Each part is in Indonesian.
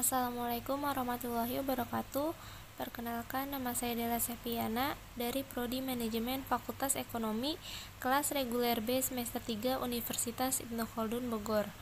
Assalamualaikum warahmatullahi wabarakatuh. Perkenalkan, nama saya Della Septiana dari Prodi Manajemen Fakultas Ekonomi, kelas reguler B semester 3 Universitas Ibnu Khaldun Bogor.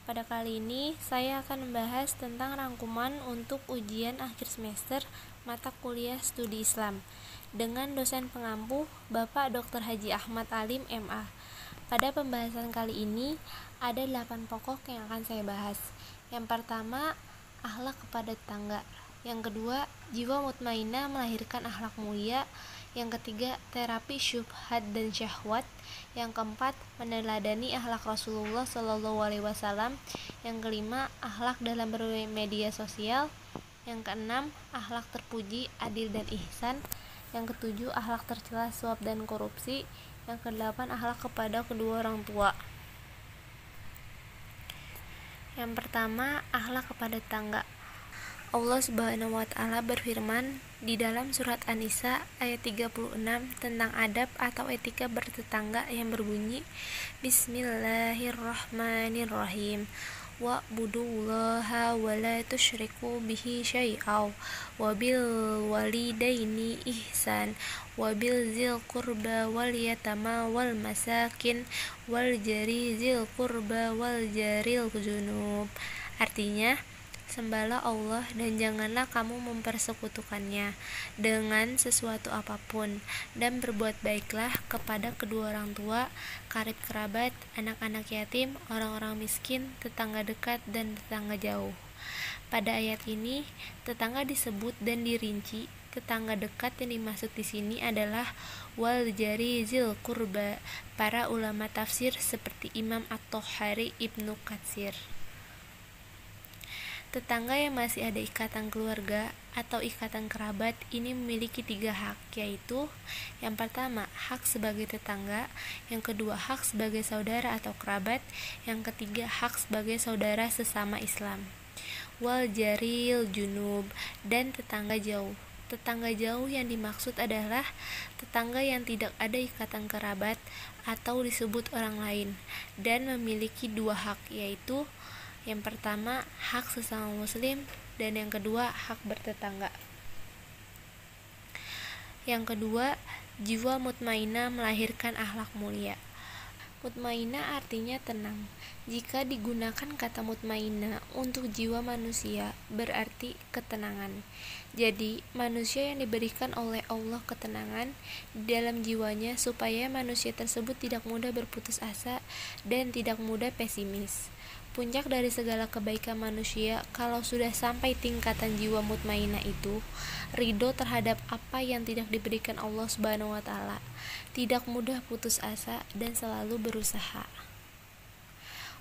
Pada kali ini, saya akan membahas tentang rangkuman untuk ujian akhir semester mata kuliah Studi Islam dengan dosen pengampu Bapak Dr. Haji Ahmad Alim, MA. Pada pembahasan kali ini, ada 8 pokok yang akan saya bahas. Yang pertama, akhlak kepada tetangga. Yang kedua, jiwa mutmainah melahirkan akhlak mulia. Yang ketiga, terapi syubhat dan syahwat. Yang keempat, meneladani akhlak Rasulullah SAW. Yang kelima, akhlak dalam bermedia sosial. Yang keenam, akhlak terpuji, adil dan ihsan. Yang ketujuh, akhlak tercela suap dan korupsi. Yang kedelapan, akhlak kepada kedua orang tua. Yang pertama, akhlak kepada tetangga. Allah Subhanahu wa Ta'ala berfirman di dalam surat An-Nisa ayat 36 tentang adab atau etika bertetangga yang berbunyi, Bismillahirrahmanirrahim. Wa'budullaha wa la tusyriku bihi syai'aw wa bil walidaini ihsan wa bil zil qurba wal yatama wal masakin wal jari zil qurba wal jaril junub. Artinya, sembahlah Allah dan janganlah kamu mempersekutukannya dengan sesuatu apapun, dan berbuat baiklah kepada kedua orang tua, karib kerabat, anak-anak yatim, orang-orang miskin, tetangga dekat dan tetangga jauh. Pada ayat ini, tetangga disebut dan dirinci. Tetangga dekat yang dimaksud di sini adalah wal jari zil qurba. Para ulama tafsir seperti Imam At-Tohari, Ibnu Katsir. Tetangga yang masih ada ikatan keluarga atau ikatan kerabat ini memiliki 3 hak, yaitu yang pertama, hak sebagai tetangga, yang kedua, hak sebagai saudara atau kerabat, yang ketiga, hak sebagai saudara sesama Islam. Wal jaril junub, dan tetangga jauh. Tetangga jauh yang dimaksud adalah tetangga yang tidak ada ikatan kerabat atau disebut orang lain dan memiliki 2 hak, yaitu yang pertama, hak sesama muslim, dan yang kedua, hak bertetangga. Yang kedua, jiwa mutmainah melahirkan akhlak mulia. Mutmainah artinya tenang. Jika digunakan kata mutmainah untuk jiwa manusia, berarti ketenangan. Jadi, manusia yang diberikan oleh Allah ketenangan di dalam jiwanya supaya manusia tersebut tidak mudah berputus asa dan tidak mudah pesimis. Puncak dari segala kebaikan manusia kalau sudah sampai tingkatan jiwa mutmainah itu, ridho terhadap apa yang tidak diberikan Allah Subhanahu wa Ta'ala, tidak mudah putus asa dan selalu berusaha.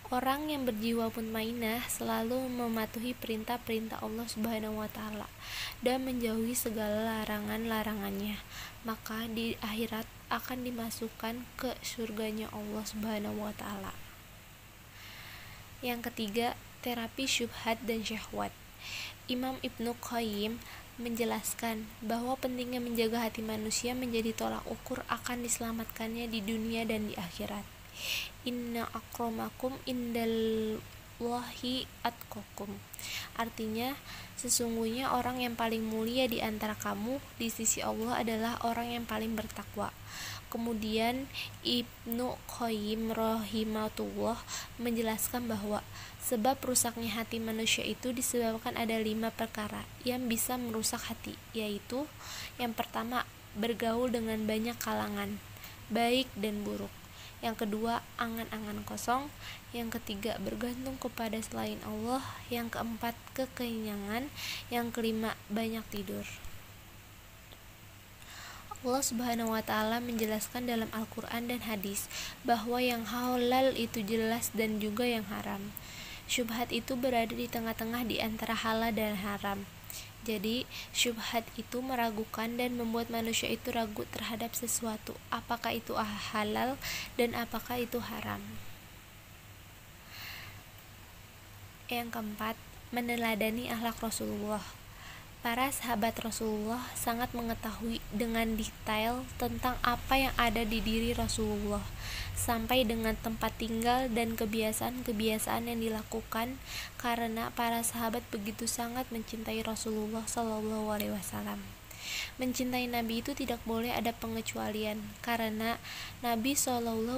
Orang yang berjiwa mutmainah selalu mematuhi perintah-perintah Allah Subhanahu wa Ta'ala dan menjauhi segala larangan-larangannya, maka di akhirat akan dimasukkan ke surganya Allah Subhanahu wa Ta'ala. Yang ketiga, terapi syubhat dan syahwat. Imam Ibnu Qayyim menjelaskan bahwa pentingnya menjaga hati manusia menjadi tolak ukur akan diselamatkannya di dunia dan di akhirat. Inna akramakum indallahi atqakum. Artinya, sesungguhnya orang yang paling mulia di antara kamu di sisi Allah adalah orang yang paling bertakwa. Kemudian Ibnu Qayyim rahimahullah menjelaskan bahwa sebab rusaknya hati manusia itu disebabkan ada 5 perkara yang bisa merusak hati, yaitu yang pertama, bergaul dengan banyak kalangan, baik dan buruk. Yang kedua, angan-angan kosong. Yang ketiga, bergantung kepada selain Allah. Yang keempat, kekenyangan. Yang kelima, banyak tidur. Allah Subhanahu wa Ta'ala menjelaskan dalam Al-Quran dan hadis bahwa yang halal itu jelas dan juga yang haram. Syubhat itu berada di tengah-tengah di antara halal dan haram. Jadi, syubhat itu meragukan dan membuat manusia itu ragu terhadap sesuatu, apakah itu halal dan apakah itu haram. Yang keempat, meneladani akhlak Rasulullah. Para sahabat Rasulullah sangat mengetahui dengan detail tentang apa yang ada di diri Rasulullah, sampai dengan tempat tinggal dan kebiasaan-kebiasaan yang dilakukan, karena para sahabat begitu sangat mencintai Rasulullah SAW. Mencintai Nabi itu tidak boleh ada pengecualian, karena Nabi SAW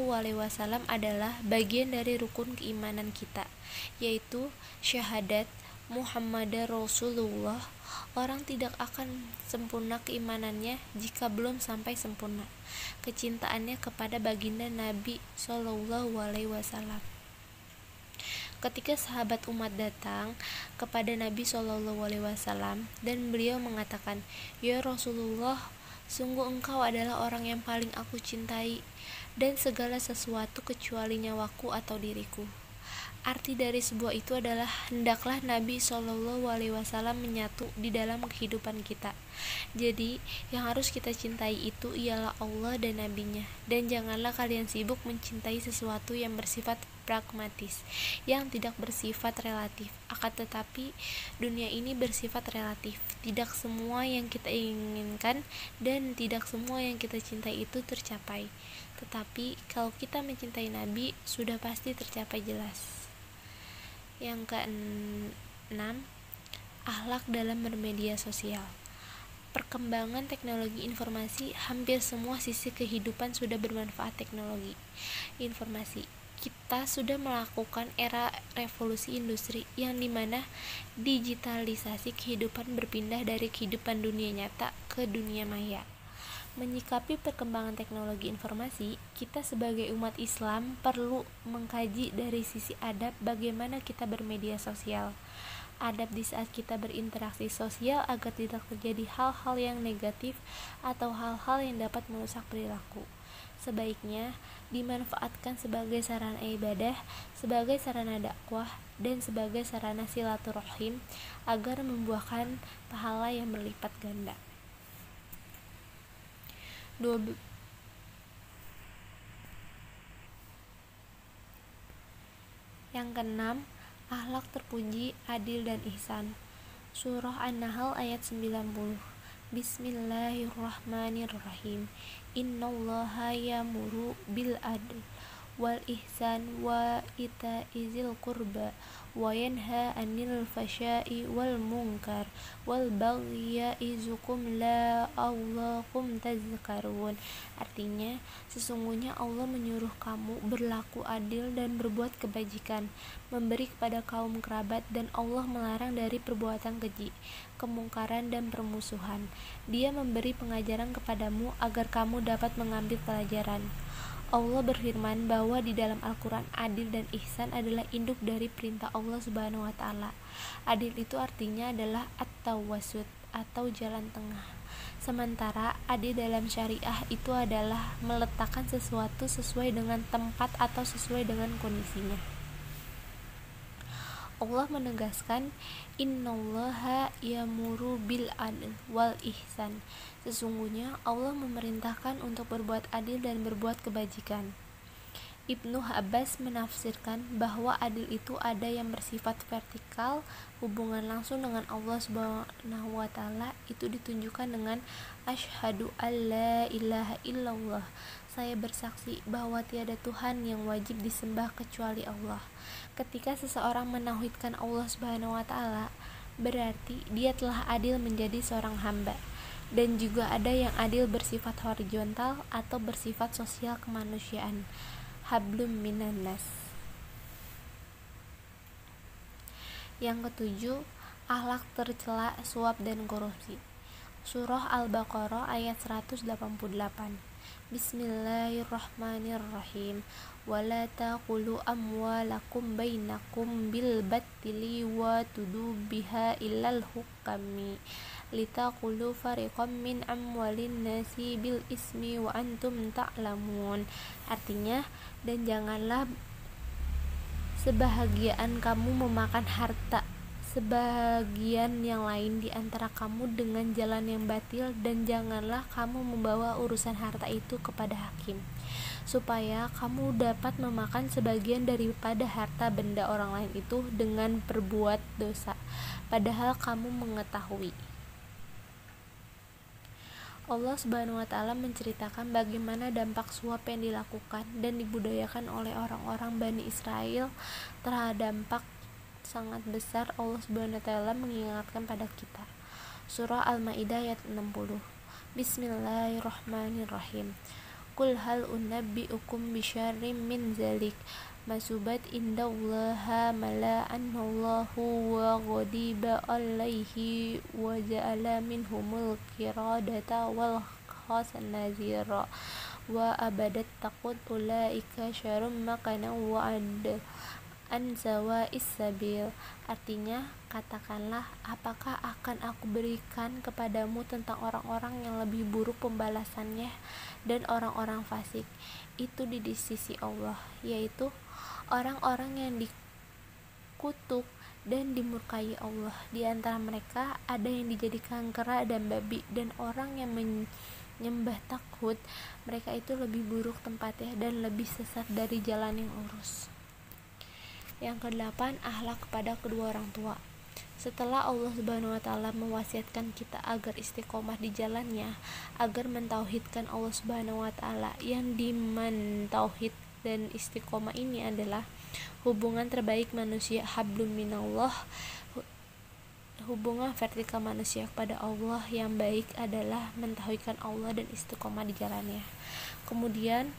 adalah bagian dari rukun keimanan kita, yaitu syahadat Muhammadar Rasulullah. Orang tidak akan sempurna keimanannya jika belum sampai sempurna kecintaannya kepada baginda Nabi SAW. Ketika sahabat umat datang kepada Nabi SAW dan beliau mengatakan, "Ya Rasulullah, sungguh engkau adalah orang yang paling aku cintai dan segala sesuatu kecuali nyawaku atau diriku." Arti dari sebuah itu adalah hendaklah Nabi SAW menyatu di dalam kehidupan kita. Jadi yang harus kita cintai itu ialah Allah dan Nabi-Nya. Dan janganlah kalian sibuk mencintai sesuatu yang bersifat pragmatis, yang tidak bersifat relatif. Akan tetapi dunia ini bersifat relatif. Tidak semua yang kita inginkan dan tidak semua yang kita cintai itu tercapai. Tetapi kalau kita mencintai Nabi, sudah pasti tercapai jelas. Yang keenam, akhlak dalam bermedia sosial. Perkembangan teknologi informasi, hampir semua sisi kehidupan sudah bermanfaat teknologi informasi. Kita sudah melakukan era revolusi industri yang dimana digitalisasi kehidupan berpindah dari kehidupan dunia nyata ke dunia maya. Menyikapi perkembangan teknologi informasi, kita sebagai umat Islam perlu mengkaji dari sisi adab bagaimana kita bermedia sosial. Adab di saat kita berinteraksi sosial agar tidak terjadi hal-hal yang negatif atau hal-hal yang dapat merusak perilaku. Sebaiknya dimanfaatkan sebagai sarana ibadah, sebagai sarana dakwah, dan sebagai sarana silaturahim agar membuahkan pahala yang berlipat ganda. Yang keenam, akhlak terpuji, adil dan ihsan. Surah An-Nahl ayat 90. Bismillahirrahmanirrahim. Innallaha ya'muru bil adl wal ihsan wa ita'i dzil qurba wa yanha 'anil fahsya'i wal munkar wal baghi ya'izukum la'allakum tadhakkarun. Artinya, sesungguhnya Allah menyuruh kamu berlaku adil dan berbuat kebajikan, memberi kepada kaum kerabat, dan Allah melarang dari perbuatan keji, kemungkaran dan permusuhan. Dia memberi pengajaran kepadamu agar kamu dapat mengambil pelajaran. Allah berfirman bahwa di dalam Al-Quran adil dan ihsan adalah induk dari perintah Allah Subhanahu wa Ta'ala. Adil itu artinya adalah at-tawasut atau jalan tengah. Sementara adil dalam syariah itu adalah meletakkan sesuatu sesuai dengan tempat atau sesuai dengan kondisinya. Allah menegaskan, innallaha ya'muru bil adl wal ihsan. Sesungguhnya Allah memerintahkan untuk berbuat adil dan berbuat kebajikan. Ibnu Abbas menafsirkan bahwa adil itu ada yang bersifat vertikal, hubungan langsung dengan Allah Subhanahu wa Ta'ala itu ditunjukkan dengan asyhadu alla ilaha illallah. Saya bersaksi bahwa tiada Tuhan yang wajib disembah kecuali Allah. Ketika seseorang menauhidkan Allah Subhanahu wa Ta'ala, berarti dia telah adil menjadi seorang hamba. Dan juga ada yang adil bersifat horizontal atau bersifat sosial kemanusiaan. Hablum minan nas. Yang ketujuh, akhlak tercela suap dan korupsi. Surah Al-Baqarah ayat 188. Bismillahirrahmanirrahim. Wala taqulu amwalakum bainakum bil battili wa tudu biha illal hukami litaqulu fariqam min amwalin nasi bil ismi wa antum ta'lamun. Artinya, dan janganlah sebahagian kamu memakan harta sebagian yang lain di antara kamu dengan jalan yang batil, dan janganlah kamu membawa urusan harta itu kepada hakim supaya kamu dapat memakan sebagian daripada harta benda orang lain itu dengan berbuat dosa padahal kamu mengetahui. Allah Subhanahu wa taala menceritakan bagaimana dampak suap yang dilakukan dan dibudayakan oleh orang-orang Bani Israel terhadap dampak sangat besar. Allah Subhanahu wa taala mengingatkan pada kita. Surah Al-Maidah ayat 60. Bismillahirrahmanirrahim. Qul hal unabbiukum bisyarrim min zalik masubat indallaha mala'anallahu wa ghadiba alaihi wa ja'ala minhumul qiradata wal khasanazira wa abadat taqut ulaika syarum makana wa ad an sawa'is sabil. Artinya, katakanlah, apakah akan aku berikan kepadamu tentang orang-orang yang lebih buruk pembalasannya dan orang-orang fasik itu di sisi Allah, yaitu orang-orang yang dikutuk dan dimurkai Allah. Di antara mereka ada yang dijadikan kera dan babi, dan orang yang menyembah takhut, mereka itu lebih buruk tempatnya dan lebih sesat dari jalan yang lurus. Yang ke-8, akhlak kepada kedua orang tua. Setelah Allah Subhanahu wa taala mewasiatkan kita agar istiqomah di jalannya, agar mentauhidkan Allah Subhanahu wa taala, yang diman tauhid dan istiqomah ini adalah hubungan terbaik manusia, hablum minallah, hubungan vertikal manusia kepada Allah yang baik adalah mentauhidkan Allah dan istiqomah di jalannya. Kemudian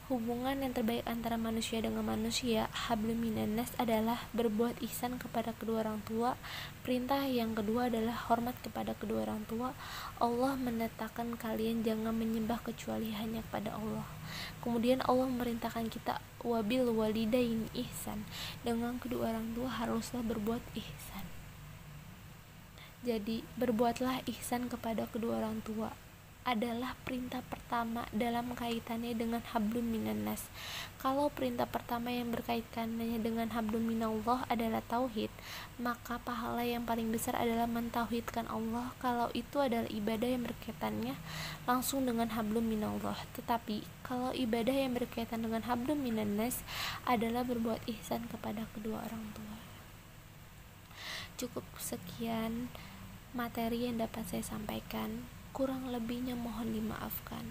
hubungan yang terbaik antara manusia dengan manusia, hablum minannas, adalah berbuat ihsan kepada kedua orang tua. Perintah yang kedua adalah hormat kepada kedua orang tua. Allah menetapkan kalian jangan menyembah kecuali hanya kepada Allah. Kemudian Allah memerintahkan kita wabil walidain ihsan, dengan kedua orang tua haruslah berbuat ihsan. Jadi berbuatlah ihsan kepada kedua orang tua adalah perintah pertama dalam kaitannya dengan hablum minannas. Kalau perintah pertama yang berkaitannya dengan hablum minallah adalah tauhid, maka pahala yang paling besar adalah mentauhidkan Allah kalau itu adalah ibadah yang berkaitannya langsung dengan hablum minallah. Tetapi kalau ibadah yang berkaitan dengan hablum minannas adalah berbuat ihsan kepada kedua orang tua. Cukup sekian materi yang dapat saya sampaikan. Kurang lebihnya mohon dimaafkan.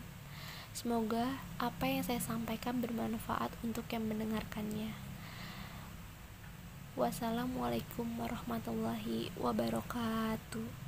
Semoga apa yang saya sampaikan bermanfaat untuk yang mendengarkannya. Wassalamualaikum warahmatullahi wabarakatuh.